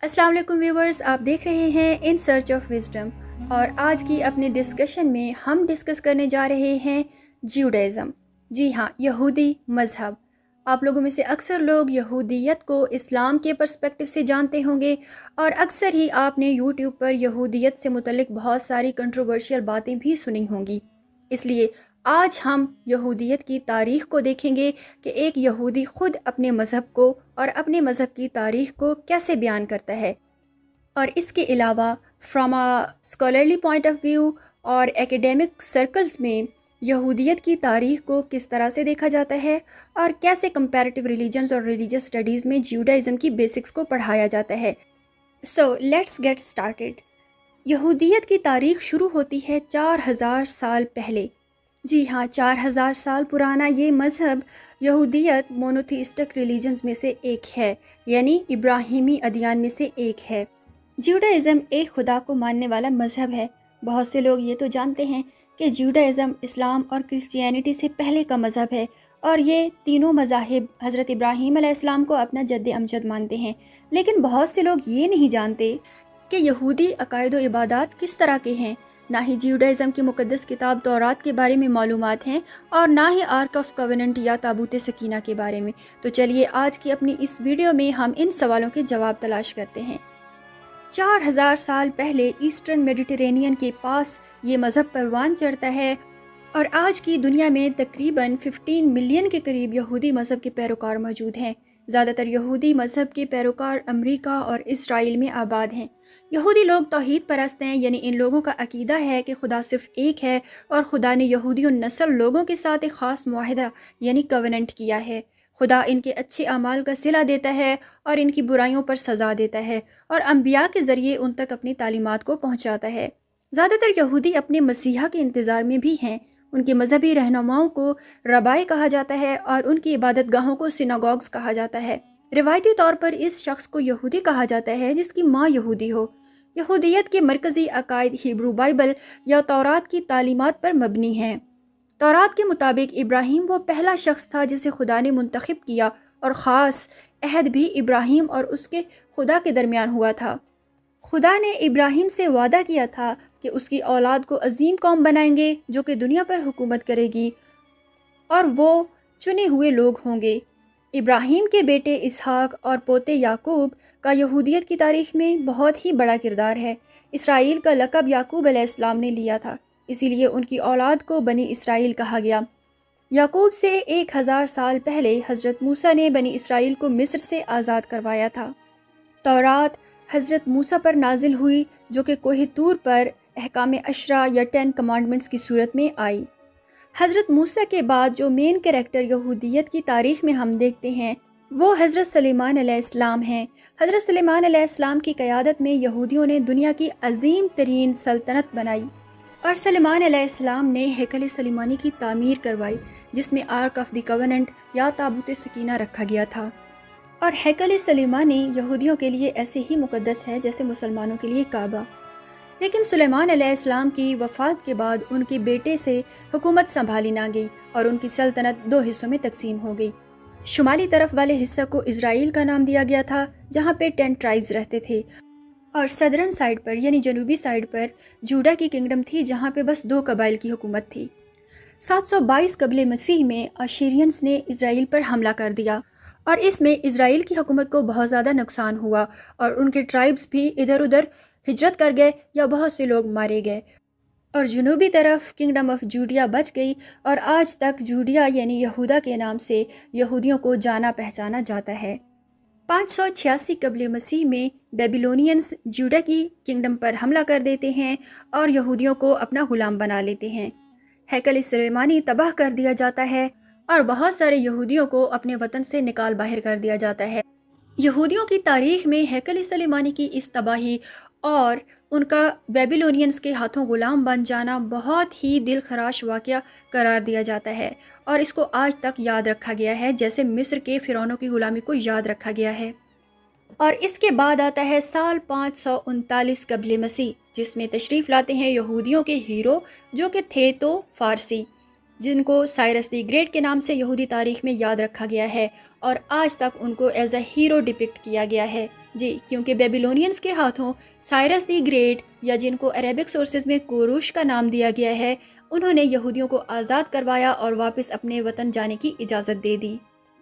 अस्सलाम वालेकुम व्यूवर्स, आप देख रहे हैं इन सर्च ऑफ विजडम। और आज की अपने डिस्कशन में हम डिस्कस करने जा रहे हैं ज्यूडाइज़म। जी हाँ, यहूदी मज़हब। आप लोगों में से अक्सर लोग यहूदियत को इस्लाम के पर्सपेक्टिव से जानते होंगे, और अक्सर ही आपने यूट्यूब पर यहूदियत से मुतल्लिक बहुत सारी कंट्रोवर्शियल बातें भी सुनी होंगी। इसलिए आज हम यहूदियत की तारीख़ को देखेंगे कि एक यहूदी ख़ुद अपने मज़हब को और अपने मज़हब की तारीख़ को कैसे बयान करता है। और इसके अलावा from a scholarly point of view और एकेडमिक सर्कल्स में यहूदियत की तारीख़ को किस तरह से देखा जाता है, और कैसे कंपैरेटिव रिलीजन्स और रिलीजियस स्टडीज़ में ज्यूडाइज़म की बेसिक्स को पढ़ाया जाता है। So let's get started. यहूदियत की तारीख़ शुरू होती है 4000 साल पहले। जी हाँ, 4000 साल पुराना ये मज़हब यहूदियत मोनोथीस्टिक रिलीजन्स में से एक है, यानी इब्राहिमी अदियान में से एक है। ज्यूडाइज़म एक खुदा को मानने वाला मज़हब है। बहुत से लोग ये तो जानते हैं कि ज्यूडाइज़म इस्लाम और क्रिश्चियनिटी से पहले का मज़हब है, और ये तीनों मज़ाहिब हज़रत इब्राहीम अलैहिस्सलाम को अपना जद्द अमजद मानते हैं। लेकिन बहुत से लोग ये नहीं जानते कि यहूदी अकायद व इबादात किस तरह के हैं। ना ही ज्यूडाइज़म की मुक़द्दस किताब तौरात के बारे में मालूमात हैं, और ना ही आर्क ऑफ कवेनेंट या ताबूत सकीना के बारे में। तो चलिए आज की अपनी इस वीडियो में हम इन सवालों के जवाब तलाश करते हैं। 4000 साल पहले ईस्टर्न मेडिटेरेनियन के पास ये मज़हब परवान चढ़ता है, और आज की दुनिया में तकरीबन 15 मिलियन के करीब यहूदी मज़हब के पैरोकार मौजूद हैं। ज़्यादातर यहूदी मज़हब के पैरोकार अमेरिका और इसराइल में आबाद हैं। यहूदी लोग तौहीद परस्त हैं, यानी इन लोगों का अकीदा है कि खुदा सिर्फ एक है, और खुदा ने यहूदी और नस्ल लोगों के साथ एक ख़ास मुआहदा यानी कवेनेंट किया है। खुदा इनके अच्छे अमाल का सिला देता है और इनकी बुराइयों पर सज़ा देता है, और अम्बिया के ज़रिए उन तक अपनी तालीमात को पहुँचाता है। ज़्यादातर यहूदी अपने मसीहा के इंतज़ार में भी हैं। उनके मजहबी रहनुमाओं को रबाई कहा जाता है, और उनकी इबादत गाहों को सिनागॉग्स कहा जाता है। रिवायती तौर पर इस शख्स को यहूदी कहा जाता है जिसकी माँ यहूदी हो। यहूदियत के मरकज़ी अकायद हिब्रू बाइबल या तौरात की तालीमात पर मबनी हैं। तौरात के मुताबिक इब्राहीम वो पहला शख्स था जिसे खुदा ने मुंतखब किया, और ख़ास अहद भी इब्राहीम और उसके खुदा के दरमियान हुआ था। खुदा ने इब्राहीम से वादा किया था कि उसकी औलाद को अजीम कौम बनाएंगे जो कि दुनिया पर हुकूमत करेगी, और वो चुने हुए लोग होंगे। इब्राहीम के बेटे इसहाक और पोते याकूब का यहूदियत की तारीख़ में बहुत ही बड़ा किरदार है। इसराइल का लक़ब याकूब अलैहिस्सलाम ने लिया था, इसीलिए उनकी औलाद को बनी इसराइल कहा गया। याकूब से 1000 साल पहले हज़रत मूसा ने बनी इसराइल को मिस्र से आज़ाद करवाया था। तौरात हज़रत मूसा पर नाजिल हुई, जो कि कोह तूर पर अहकाम अशरा या 10 कमांडमेंट्स की सूरत में आई। हज़रत मूसा के बाद जो मेन कैरेक्टर यहूदियत की तारीख़ में हम देखते हैं वो हज़रत सलेमान अलैहिस्सलाम हैं। हज़रत सलेमान अलैहिस्सलाम की क़यादत में यहूदियों ने दुनिया की अजीम तरीन सल्तनत बनाई, और सलेमान अलैहिस्सलाम ने हैकल सलेमानी की तामीर करवाई, जिसमें आर्क ऑफ द कवेनेंट या ताबूत सकीना रखा गया था। और हैकल सलेमानी यहूदियों के लिए ऐसे ही मुक़द्दस है जैसे मुसलमानों के लिए काबा। लेकिन सुलेमान अलैहिस्सलाम की वफ़ात के बाद उनके बेटे से हुकूमत संभाली ना गई, और उनकी सल्तनत 2 हिस्सों में तकसीम हो गई। शुमाली तरफ वाले हिस्सा को इज़राइल का नाम दिया गया था, जहाँ पे 10 ट्राइब्स रहते थे, और सदर्न साइड पर यानी जनूबी साइड पर जूडा की किंगडम थी, जहाँ पे बस 2 कबाइल की हुकूमत थी। 722 कबले मसीह में अशीरियंस ने इज़राइल पर हमला कर दिया, और इसमें इज़राइल की हुकूमत को बहुत ज़्यादा नुकसान हुआ, और उनके ट्राइब्स भी इधर उधर हिजरत कर गए या बहुत से लोग मारे गए, और जनूबी तरफ किंगडम ऑफ जूडिया बच गई, और आज तक जूडिया यानी यहूदा के नाम से यहूदियों को जाना पहचाना जाता है। 586 कबले मसीह में बेबीलोनियंस जूडा की किंगडम पर हमला कर देते हैं और यहूदियों को अपना गुलाम बना लेते हैं। हैकल सुलेमानी तबाह कर दिया जाता है, और बहुत सारे यहूदियों को अपने वतन से निकाल बाहर कर दिया जाता है। यहूदियों की तारीख़ में हैकल सुलेमानी की इस तबाही और उनका बेबीलोनियंस के हाथों गुलाम बन जाना बहुत ही दिल खराश वाक़या करार दिया जाता है, और इसको आज तक याद रखा गया है, जैसे मिस्र के फ़िरौनों की ग़ुलामी को याद रखा गया है। और इसके बाद आता है साल 539 कबले मसीह, जिसमें तशरीफ़ लाते हैं यहूदियों के हीरो जो कि थे तो फ़ारसी। جن کو سائرس دی گریٹ کے نام سے یہودی تاریخ میں یاد رکھا گیا ہے اور آج تک ان کو ایز اے ہیرو ڈپکٹ کیا گیا ہے. جی کیونکہ بیبیلونینز کے ہاتھوں سائرس دی گریٹ، یا جن کو عربک سورسز میں کوروش کا نام دیا گیا ہے، انہوں نے یہودیوں کو آزاد کروایا اور واپس اپنے وطن جانے کی اجازت دے دی.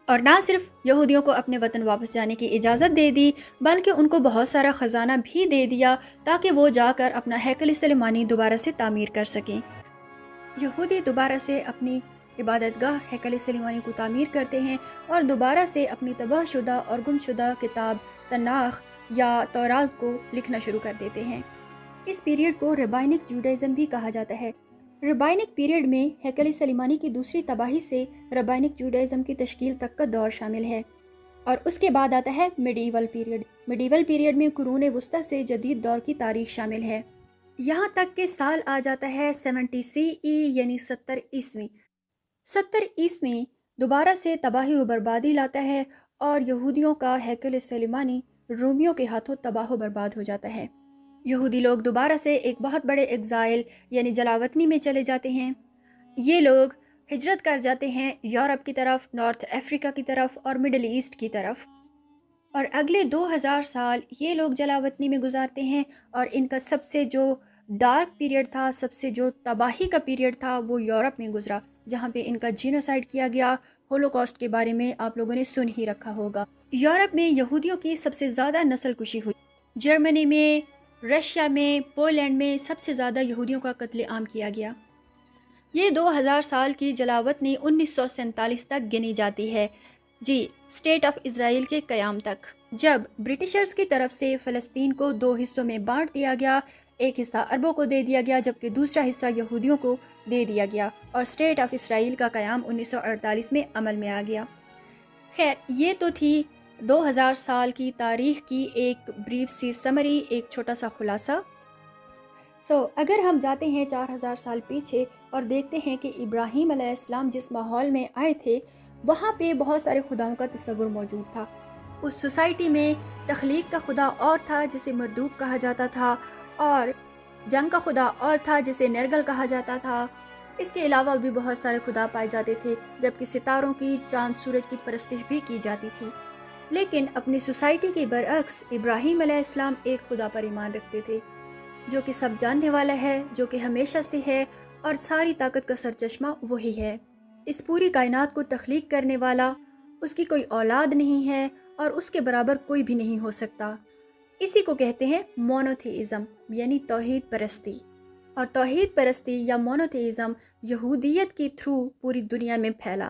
اور نہ صرف یہودیوں کو اپنے وطن واپس جانے کی اجازت دے دی بلکہ ان کو بہت سارا خزانہ بھی دے دیا تاکہ وہ جا کر اپنا ہیکل سلیمانی دوبارہ سے تعمیر کر سکیں. یہودی دوبارہ سے اپنی عبادت گاہ ہیکل سلیمانی کو تعمیر کرتے ہیں اور دوبارہ سے اپنی تباہ شدہ اور گم شدہ کتاب تناخ یا تورات کو لکھنا شروع کر دیتے ہیں. اس پیریڈ کو ربائنک جوڈائزم بھی کہا جاتا ہے. ربائنک پیریڈ میں ہیکل سلیمانی کی دوسری تباہی سے ربائنک جوڈائزم کی تشکیل تک کا دور شامل ہے. اور اس کے بعد آتا ہے میڈیول پیریڈ. میڈیول پیریڈ میں قرون وسطی سے جدید دور کی تاریخ شامل ہے. یہاں تک کہ سال آ جاتا ہے 70 CE یعنی 70 عیسوی. 70 عیسوی دوبارہ سے تباہی و بربادی لاتا ہے اور یہودیوں کا ہیکل سلیمانی رومیوں کے ہاتھوں تباہ و برباد ہو جاتا ہے. یہودی لوگ دوبارہ سے ایک بہت بڑے ایگزائل یعنی جلاوطنی میں چلے جاتے ہیں. یہ لوگ ہجرت کر جاتے ہیں یورپ کی طرف، نارتھ افریقہ کی طرف اور مڈل ایسٹ کی طرف. اور اگلے 2000 سال یہ لوگ جلاوطنی میں گزارتے ہیں اور ان کا سب سے جو ڈارک پیریڈ تھا، سب سے جو تباہی کا پیریڈ تھا، وہ یورپ میں گزرا، جہاں پہ ان کا جینوسائیڈ کیا گیا. ہولوکاسٹ کے بارے میں آپ لوگوں نے سن ہی رکھا ہوگا. یورپ میں یہودیوں کی سب سے زیادہ نسل کشی ہوئی. جرمنی میں، رشیا میں، پولینڈ میں سب سے زیادہ یہودیوں کا قتل عام کیا گیا. یہ 2000 سال کی جلاوطنی 1947 تک گنی جاتی ہے. جی اسٹیٹ آف اسرائیل کے قیام تک، جب برٹشرز کی طرف سے فلسطین کو 2 حصوں میں بانٹ دیا گیا. ایک حصہ عربوں کو دے دیا گیا جبکہ دوسرا حصہ یہودیوں کو دے دیا گیا اور اسٹیٹ آف اسرائیل کا قیام 1948 میں عمل میں آ گیا. خیر یہ تو تھی 2000 سال کی تاریخ کی ایک بریف سی سمری، ایک چھوٹا سا خلاصہ. اگر ہم جاتے ہیں 4000 سال پیچھے اور دیکھتے ہیں کہ ابراہیم علیہ السلام جس ماحول میں آئے تھے وہاں پہ بہت سارے خداؤں کا تصور موجود تھا. اس سوسائٹی میں تخلیق کا خدا اور تھا جسے مردوک کہا جاتا تھا، اور جنگ کا خدا اور تھا جسے نرگل کہا جاتا تھا. اس کے علاوہ بھی بہت سارے خدا پائے جاتے تھے، جبکہ ستاروں کی، چاند سورج کی پرستش بھی کی جاتی تھی. لیکن اپنی سوسائٹی کے برعکس ابراہیم علیہ السلام ایک خدا پر ایمان رکھتے تھے جو کہ سب جاننے والا ہے، جو کہ ہمیشہ سے ہے اور ساری طاقت کا سرچشمہ وہی ہے. اس پوری کائنات کو تخلیق کرنے والا، اس کی کوئی اولاد نہیں ہے اور اس کے برابر کوئی بھی نہیں ہو سکتا. اسی کو کہتے ہیں مونوتھیزم یعنی توحید پرستی. اور توحید پرستی یا مونوتھیزم یہودیت کی تھرو پوری دنیا میں پھیلا.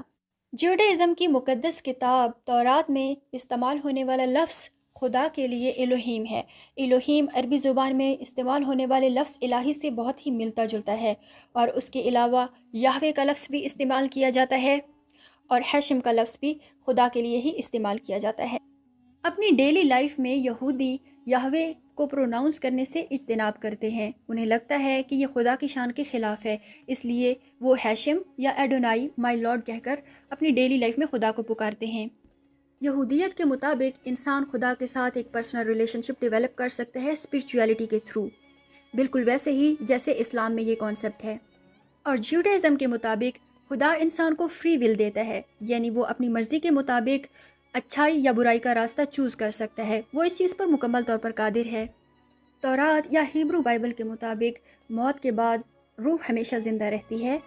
جوڈائزم کی مقدس کتاب تورات میں استعمال ہونے والا لفظ خدا کے لیے الوہیم ہے. الوہیم عربی زبان میں استعمال ہونے والے لفظ الہی سے بہت ہی ملتا جلتا ہے، اور اس کے علاوہ یہوہ کا لفظ بھی استعمال کیا جاتا ہے اور ہیشم کا لفظ بھی خدا کے لیے ہی استعمال کیا جاتا ہے. اپنی ڈیلی لائف میں یہودی یہوہ کو پروناؤنس کرنے سے اجتناب کرتے ہیں. انہیں لگتا ہے کہ یہ خدا کی شان کے خلاف ہے، اس لیے وہ ہیشم یا ایڈونائی مائی لارڈ کہہ کر اپنی ڈیلی لائف میں خدا کو پکارتے ہیں. یہودیت کے مطابق انسان خدا کے ساتھ ایک پرسنل ریلیشن شپ ڈیولپ کر سکتا ہے اسپرچویلٹی کے تھرو، بالکل ویسے ہی جیسے اسلام میں یہ کانسیپٹ ہے. اور جوڈائزم کے مطابق خدا انسان کو فری ول دیتا ہے، یعنی وہ اپنی مرضی کے مطابق اچھائی یا برائی کا راستہ چوز کر سکتا ہے. وہ اس چیز پر مکمل طور پر قادر ہے. تورات یا ہیبرو بائبل کے مطابق موت کے بعد روح ہمیشہ زندہ رہتی ہے،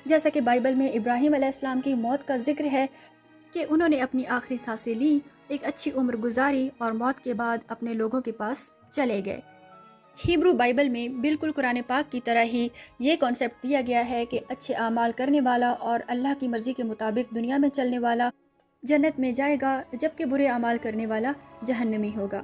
جیسا کہ بائبل میں ابراہیم علیہ السلام کی موت کا ذکر ہے کہ انہوں نے اپنی آخری سانسیں لی، ایک اچھی عمر گزاری اور موت کے بعد اپنے لوگوں کے پاس چلے گئے. ہیبرو بائبل میں بالکل قرآن پاک کی طرح ہی یہ کانسیپٹ دیا گیا ہے کہ اچھے اعمال کرنے والا اور اللہ کی مرضی کے مطابق دنیا میں چلنے والا جنت میں جائے گا، جبکہ برے اعمال کرنے والا جہنمی ہوگا.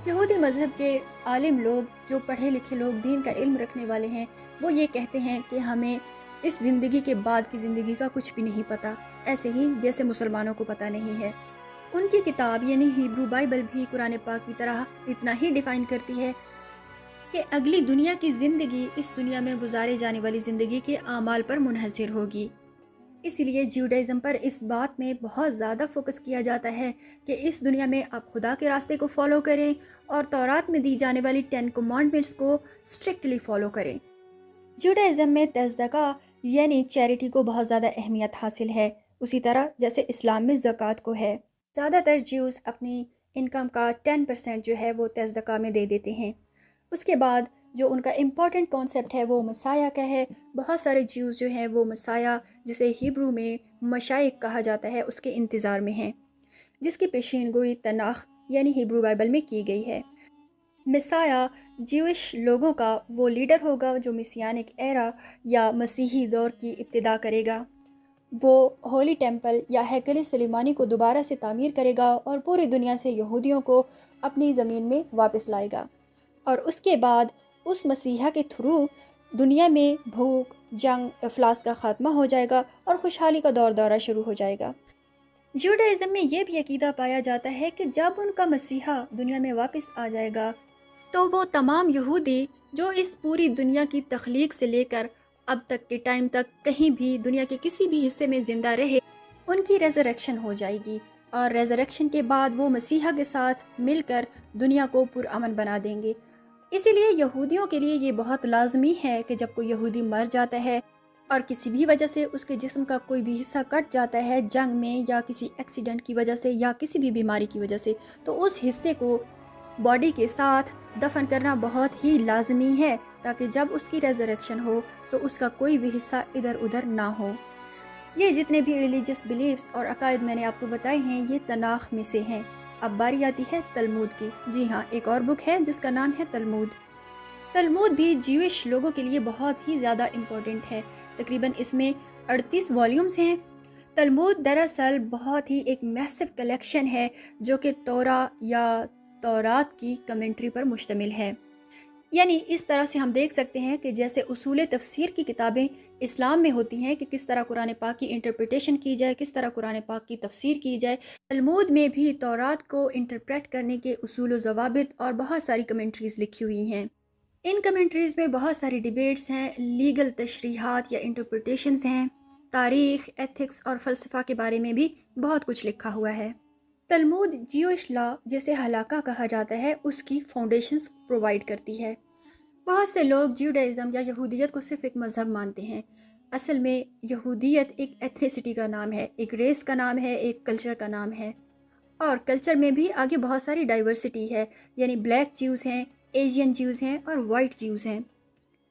یہودی مذہب کے عالم لوگ، جو پڑھے لکھے لوگ، دین کا علم رکھنے والے ہیں، وہ یہ کہتے ہیں کہ ہمیں اس زندگی کے بعد کی زندگی کا کچھ بھی نہیں پتہ، ایسے ہی جیسے مسلمانوں کو پتہ نہیں ہے. ان کی کتاب یعنی ہیبرو بائبل بھی قرآن پاک کی طرح اتنا ہی ڈیفائن کرتی ہے کہ اگلی دنیا کی زندگی اس دنیا میں گزارے جانے والی زندگی کے اعمال پر منحصر ہوگی. اسی لیے جیوڈائزم پر اس بات میں بہت زیادہ فوکس کیا جاتا ہے کہ اس دنیا میں آپ خدا کے راستے کو فالو کریں اور تورات میں دی جانے والی 10 کمانڈمنٹس کو اسٹرکٹلی فالو کریں. جیوڈائزم میں تصدقہ یعنی چیریٹی کو بہت زیادہ اہمیت حاصل ہے، اسی طرح جیسے اسلام میں زکوٰۃ کو ہے۔ زیادہ تر جیوز اپنی انکم کا 10% جو ہے وہ تصدقہ میں دے دیتے ہیں۔ اس کے بعد جو ان کا امپورٹنٹ کانسیپٹ ہے وہ مسیح کا ہے۔ بہت سارے جیوز جو ہیں وہ مسیح، جسے ہیبرو میں مشائخ کہا جاتا ہے، اس کے انتظار میں ہیں، جس کی پیشین گوئی تناخ یعنی ہیبرو بائبل میں کی گئی ہے۔ مسیح جیوش لوگوں کا وہ لیڈر ہوگا جو مسیانک ایرا یا مسیحی دور کی ابتدا کرے گا۔ وہ ہولی ٹیمپل یا ہیکل سلیمانی کو دوبارہ سے تعمیر کرے گا اور پوری دنیا سے یہودیوں کو اپنی زمین میں واپس لائے گا، اور اس کے بعد اس مسیحا کے تھرو دنیا میں بھوک، جنگ، افلاس کا خاتمہ ہو جائے گا اور خوشحالی کا دورہ شروع ہو جائے گا۔ جیوڈائزم میں یہ بھی عقیدہ پایا جاتا ہے کہ جب ان کا مسیحا دنیا میں واپس آ جائے گا تو وہ تمام یہودی جو اس پوری دنیا کی تخلیق سے لے کر اب تک کے ٹائم تک کہیں بھی دنیا کے کسی بھی حصے میں زندہ رہے، ان کی ریزریکشن ہو جائے گی، اور ریزریکشن کے بعد وہ مسیحا کے ساتھ مل کر دنیا کو پرامن بنا دیں گے۔ اسی لیے یہودیوں کے لیے یہ بہت لازمی ہے کہ جب کوئی یہودی مر جاتا ہے اور کسی بھی وجہ سے اس کے جسم کا کوئی بھی حصہ کٹ جاتا ہے جنگ میں یا کسی ایکسیڈنٹ کی وجہ سے یا کسی بھی بیماری کی وجہ سے، تو اس حصے کو باڈی کے ساتھ دفن کرنا بہت ہی لازمی ہے، تاکہ جب اس کی ریزریکشن ہو تو اس کا کوئی بھی حصہ ادھر ادھر نہ ہو۔ یہ جتنے بھی ریلیجس بلیفز اور عقائد میں نے آپ کو بتائے ہیں یہ تناخ میں سے ہیں۔ اب باری آتی ہے تلمود کی۔ جی ہاں، ایک اور بک ہے جس کا نام ہے تلمود۔ تلمود بھی جیوش لوگوں کے لیے بہت ہی زیادہ امپورٹنٹ ہے، تقریباً اس میں 38 والیومز ہیں۔ تلمود دراصل بہت ہی ایک میسو کلیکشن ہے جو کہ تورا یا تورات کی کمنٹری پر مشتمل ہے۔ یعنی اس طرح سے ہم دیکھ سکتے ہیں کہ جیسے اصول تفسیر کی کتابیں اسلام میں ہوتی ہیں کہ کس طرح قرآن پاک کی انٹرپریٹیشن کی جائے، کس طرح قرآن پاک کی تفسیر کی جائے، تلمود میں بھی تورات کو انٹرپریٹ کرنے کے اصول و ضوابط اور بہت ساری کمنٹریز لکھی ہوئی ہیں۔ ان کمنٹریز میں بہت ساری ڈیبیٹس ہیں، لیگل تشریحات یا انٹرپریٹیشنز ہیں، تاریخ، ایتھکس اور فلسفہ کے بارے میں بھی بہت کچھ لکھا ہوا ہے۔ تلمود جیوش لا جسے ہلاکہ کہا جاتا ہے اس کی فاؤنڈیشنز پرووائڈ کرتی ہے۔ بہت سے لوگ جیوڈائزم یا یہودیت کو صرف ایک مذہب مانتے ہیں۔ اصل میں یہودیت ایک ایتھنیسٹی کا نام ہے، ایک ریس کا نام ہے، ایک کلچر کا نام ہے، اور کلچر میں بھی آگے بہت ساری ڈائیورسٹی ہے، یعنی بلیک جیوز ہیں، ایشین جیوز ہیں اور وائٹ جیوز ہیں۔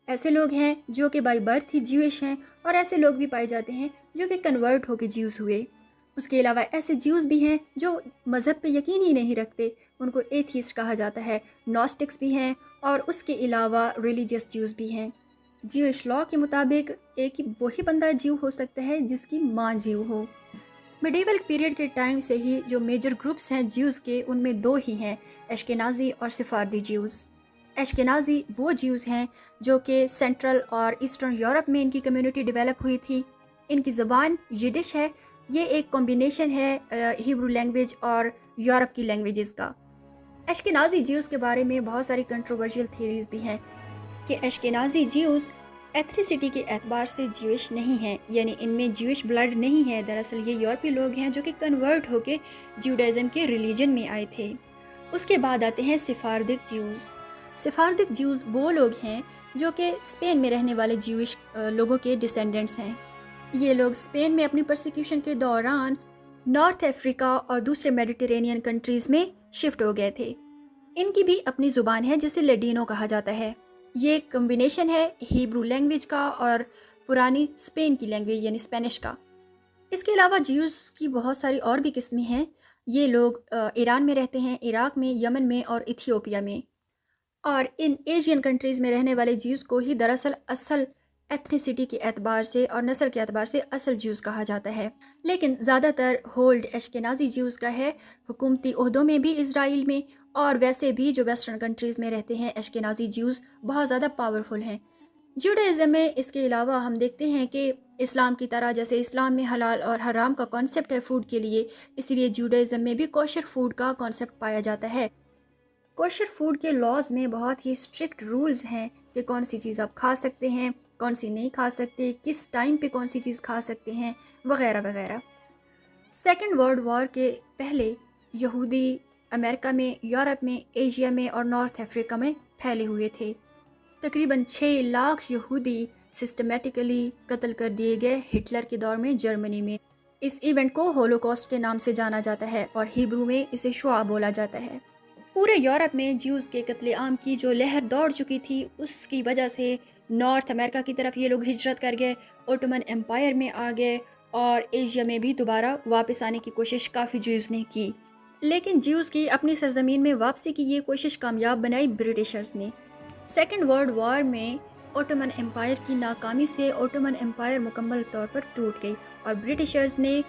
ایسے لوگ ہیں جو کہ بائی برتھ ہی جیوش ہیں، اور ایسے لوگ بھی پائے جاتے ہیں جو کہ کنورٹ ہو کے جیوز ہوئے۔ اس کے علاوہ ایسے جیوز بھی ہیں جو مذہب پہ یقین ہی نہیں رکھتے، ان کو ایتھیسٹ کہا جاتا ہے۔ نوسٹکس بھی ہیں، اور اس کے علاوہ ریلیجیس جیوز بھی ہیں۔ جیوش لا کے مطابق ایک وہی بندہ جیو ہو سکتا ہے جس کی ماں جیو ہو۔ میڈیول پیریڈ کے ٹائم سے ہی جو میجر گروپس ہیں جیوز کے، ان میں دو ہی ہیں، اشکنازی اور سفاردی جیوز۔ اشکنازی وہ جیوز ہیں جو کہ سینٹرل اور ایسٹرن یورپ میں ان کی کمیونٹی ڈیولپ ہوئی تھی۔ ان کی زبان یڈش ہے، یہ ایک کمبینیشن ہے ہیبرو لینگویج اور یورپ کی لینگویجز کا۔ اشکنازی جیوز کے بارے میں بہت ساری کنٹروورشل تھیوریز بھی ہیں کہ اشکنازی جیوز ایتھنیسٹی کے اعتبار سے جیوش نہیں ہیں، یعنی ان میں جیوش بلڈ نہیں ہے، دراصل یہ یورپی لوگ ہیں جو کہ کنورٹ ہو کے جیوڈائزم کے ریلیجن میں آئے تھے۔ اس کے بعد آتے ہیں سفاردک جیوز۔ سفاردک جیوز وہ لوگ ہیں جو کہ اسپین میں رہنے والے جیوش لوگوں کے ڈسینڈنٹس ہیں۔ یہ لوگ اسپین میں اپنی پرسیکیوشن کے دوران نارتھ افریقہ اور دوسرے میڈیٹرینین کنٹریز میں شفٹ ہو گئے تھے۔ ان کی بھی اپنی زبان ہے جسے لیڈینو کہا جاتا ہے۔ یہ کمبینیشن ہے ہیبرو لینگویج کا اور پرانی اسپین کی لینگویج یعنی اسپینش کا۔ اس کے علاوہ جیوز کی بہت ساری اور بھی قسمیں ہیں۔ یہ لوگ ایران میں رہتے ہیں، عراق میں، یمن میں اور ایتھیوپیا میں، اور ان ایشین کنٹریز میں رہنے والے جیوز کو ہی دراصل اصل ایتھنیسٹی کے اعتبار سے اور نسل کے اعتبار سے اصل جیوز کہا جاتا ہے۔ لیکن زیادہ تر ہولڈ اشکنازی جیوز کا ہے، حکومتی عہدوں میں بھی اسرائیل میں، اور ویسے بھی جو ویسٹرن کنٹریز میں رہتے ہیں اشکنازی جیوز بہت زیادہ پاورفل ہیں۔ جیوڈائزم میں اس کے علاوہ ہم دیکھتے ہیں کہ اسلام کی طرح جیسے اسلام میں حلال اور حرام کا کانسیپٹ ہے فوڈ کے لیے، اسی لیے جیوڈائزم میں بھی کوشر فوڈ کا کانسیپٹ پایا جاتا ہے۔ کوشر فوڈ کے لاز میں بہت ہی اسٹرکٹ رولز ہیں کہ کون سی چیز آپ کھا سکتے ہیں، کون سی نہیں کھا سکتے، کس ٹائم پہ کون سی چیز کھا سکتے ہیں، وغیرہ وغیرہ۔ سیکنڈ ورلڈ وار کے پہلے یہودی امریکہ میں، یورپ میں، ایشیا میں اور نارتھ افریقہ میں پھیلے ہوئے تھے۔ तकरीबन 6 लाख यहूदी सिस्टमेटिकली कत्ल कर दिए गए हिटलर के दौर में जर्मनी में। इस इवेंट को होलोकॉस्ट के नाम से जाना जाता है और हिब्रू में इसे शुआ बोला जाता है। पूरे यूरोप में ज्यूज़ के कत्लेआम की जो लहर दौड़ चुकी थी, उसकी वजह से नॉर्थ अमेरिका की तरफ ये लोग हिजरत कर गए, ओटोमन एम्पायर में आ गए और एशिया में भी दोबारा वापस आने की कोशिश काफ़ी ज्यूज़ ने की। लेकिन ज्यूज़ की अपनी सरजमीन में वापसी की ये कोशिश कामयाब बनाई ब्रिटिशर्स ने। सेकेंड वर्ल्ड वॉर में ओटोमन एम्पायर की नाकामी से ओटोमन एम्पायर मुकम्मल तौर पर टूट गई और ब्रिटिशर्स ने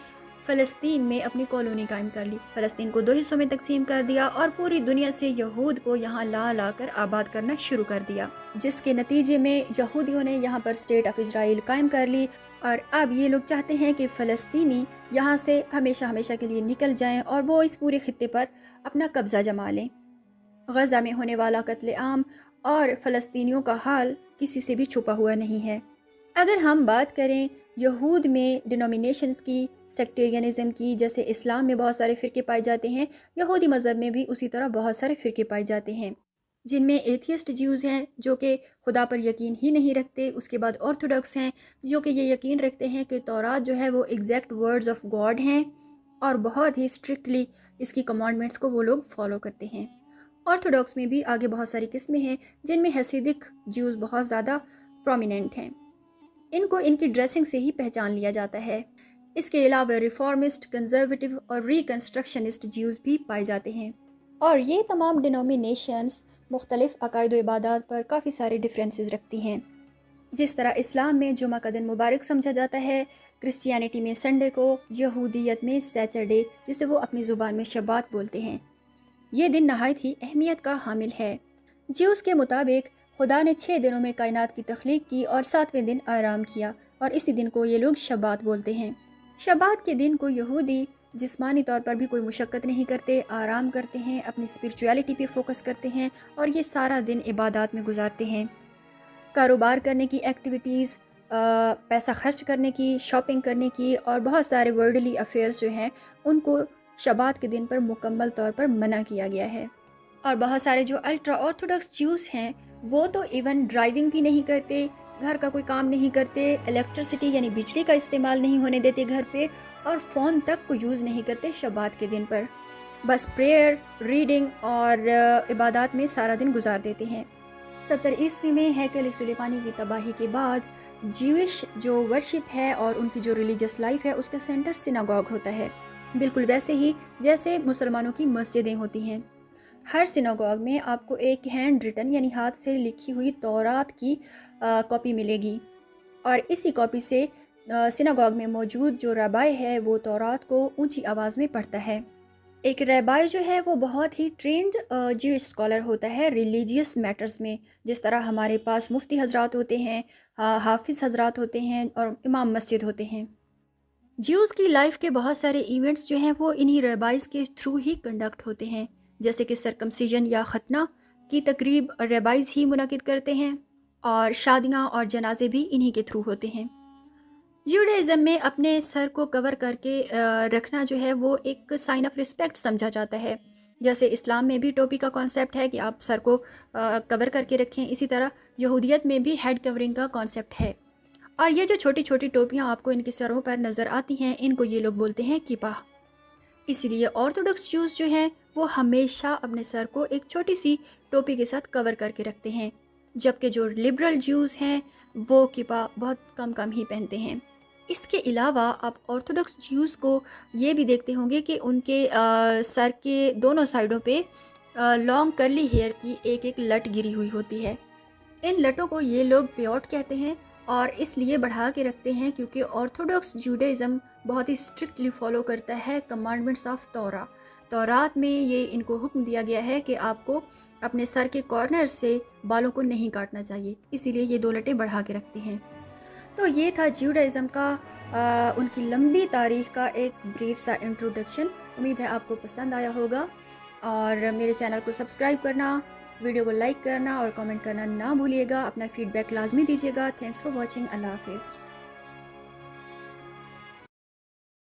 फ़लस्तीन में अपनी कॉलोनी कायम कर ली। फ़लस्तीन को 2 हिस्सों में तकसीम कर दिया और पूरी दुनिया से यहूद को यहाँ ला कर आबाद करना शुरू कर दिया, जिसके नतीजे में यहूदियों ने यहाँ पर स्टेट ऑफ इज़राइल कायम कर ली। और अब ये लोग चाहते हैं कि फ़लस्तीनी यहाँ से हमेशा हमेशा के लिए निकल जाएं और वो इस पूरे खित्ते पर अपना कब्ज़ा जमा लें। गज़ा में होने वाला कत्लेआम और फ़लस्तीनियों का हाल किसी से भी छुपा हुआ नहीं है। अगर हम बात करें यहूद में डिनोमिनेशंस की, सेक्टेरियनिज़म की, जैसे इस्लाम में बहुत सारे फ़िरके पाए जाते हैं, यहूदी मज़हब में भी उसी तरह बहुत सारे फ़िरके पाए जाते हैं, जिनमें एथियस्ट ज्यूज़ हैं जो कि खुदा पर यकीन ही नहीं रखते। उसके बाद ऑर्थोडॉक्स हैं जो कि ये यकीन रखते हैं कि तौरात जो है वो एग्जैक्ट वर्ड्स ऑफ गॉड हैं और बहुत ही स्ट्रिक्टली इसकी कमांडमेंट्स को वो लोग फॉलो करते हैं। ऑर्थोडॉक्स में भी आगे बहुत सारी किस्में हैं जिनमें हसीदिक ज्यूज़ बहुत ज़्यादा प्रोमिनेंट हैं। इनको इनकी ड्रेसिंग से ही पहचान लिया जाता है। इसके अलावा रिफॉर्मिस्ट, कंजर्वेटिव और रिकन्स्ट्रक्शनिस्ट ज्यूज़ भी पाए जाते हैं और ये तमाम डिनोमिनेशंस मुख्तलिफ अकायद व इबादत पर काफ़ी सारे डिफरेंसेस रखती हैं। जिस तरह इस्लाम में जुमा का दिन मुबारक समझा जाता है, क्रिश्चियनिटी में संडे को, यहूदियत में सैटरडे जिसे वो अपनी ज़ुबान में शबात बोलते हैं, ये दिन नहायत ही अहमियत का हामिल है। ज्यूज़ के मुताबिक खुदा ने 6 दिनों में कायनात की तख्लीक की और 7वें दिन आराम किया और इसी दिन को ये लोग शबात बोलते हैं। शबात के दिन को यहूदी जिस्मानी तौर पर भी कोई मुशक्क़त नहीं करते, आराम करते हैं, अपनी स्पिरिचुअलिटी पे फोकस करते हैं और ये सारा दिन इबादत में गुजारते हैं। कारोबार करने की एक्टिविटीज़, पैसा खर्च करने की, शॉपिंग करने की और बहुत सारे वर्ल्डली अफेयर्स जो हैं उनको शबात के दिन पर मुकम्मल तौर पर मना किया गया है। और बहुत सारे जो अल्ट्रा ऑर्थोडॉक्स ज्यूज़ हैं वो तो इवन ड्राइविंग भी नहीं करते, घर का कोई काम नहीं करते, इलेक्ट्रिसिटी यानी बिजली का इस्तेमाल नहीं होने देते घर पे और फ़ोन तक को यूज़ नहीं करते शबात के दिन पर। बस प्रेयर, रीडिंग और इबादत में सारा दिन गुजार देते हैं। 70 ईस्वी में हैकल सुलेमानी की तबाही के बाद ज्यूइश जो वर्शिप है और उनकी जो रिलीजियस लाइफ है उसका सेंटर सिनागॉग होता है, बिल्कुल वैसे ही जैसे मुसलमानों की मस्जिदें होती हैं। हर सिनागॉग में आपको एक हैंड रिटन यानी हाथ से लिखी हुई तौरात की कॉपी मिलेगी और इसी कॉपी से सिनागॉग में मौजूद जो रबाई है वो तौरात को ऊंची आवाज़ में पढ़ता है। एक रबाई जो है वो बहुत ही ट्रेंड ज्यूइश स्कॉलर होता है रिलीजियस मैटर्स में, जिस तरह हमारे पास मुफ्ती हजरात होते हैं, हाफिज़ हजरात होते हैं और इमाम मस्जिद होते हैं। ज्यूज़ की लाइफ के बहुत सारे इवेंट्स जो हैं वो इन्हीं रबाइज़ के थ्रू ही कंडक्ट होते हैं, जैसे कि सरकमसीजन या ख़तना की तकरीब रबाइज़ ही मुनक़िद करते हैं और शादियाँ और जनाजे भी इन्हीं के थ्रू होते हैं। ज्यूडाइज़म में अपने सर को कवर करके रखना जो है वो एक साइन ऑफ रिस्पेक्ट समझा जाता है। जैसे इस्लाम में भी टोपी का कॉन्सेप्ट है कि आप सर को कवर करके रखें, इसी तरह यहूदियत में भी हेड कवरिंग का कॉन्सेप्ट है। और ये जो छोटी छोटी टोपियाँ आपको इनके सरों पर नज़र आती हैं, इनको ये लोग बोलते हैं किपा। इसीलिए ऑर्थोडॉक्स ज्यूज़ जो हैं वो हमेशा अपने सर को एक छोटी सी टोपी के साथ कवर करके रखते हैं, जबकि जो लिबरल ज्यूज़ हैं वो किपा बहुत कम ही पहनते हैं। इसके अलावा आप ऑर्थोडॉक्स ज्यूज़ को ये भी देखते होंगे कि उनके सर के दोनों साइडों पे लॉन्ग कर्ली हेयर की एक एक लट गिरी हुई होती है। इन लटों को ये लोग प्योट कहते हैं और इसलिए बढ़ा के रखते हैं क्योंकि ऑर्थोडॉक्स जूडाइज़म बहुत ही स्ट्रिक्टली फॉलो करता है कमांडमेंट्स ऑफ तौरात में ये इनको हुक्म दिया गया है कि आपको अपने सर के कॉर्नर से बालों को नहीं काटना चाहिए, इसीलिए ये 2 लटें बढ़ा के रखते हैं। तो ये था ज्यूडाइज़म का उनकी लंबी तारीख का एक ब्रीफ सा इंट्रोडक्शन। उम्मीद है आपको पसंद आया होगा और मेरे चैनल को सब्सक्राइब करना, वीडियो को लाइक करना और कमेंट करना ना भूलिएगा। अपना फीडबैक लाजमी दीजिएगा। Thanks for watching. अल्लाह हाफिज़।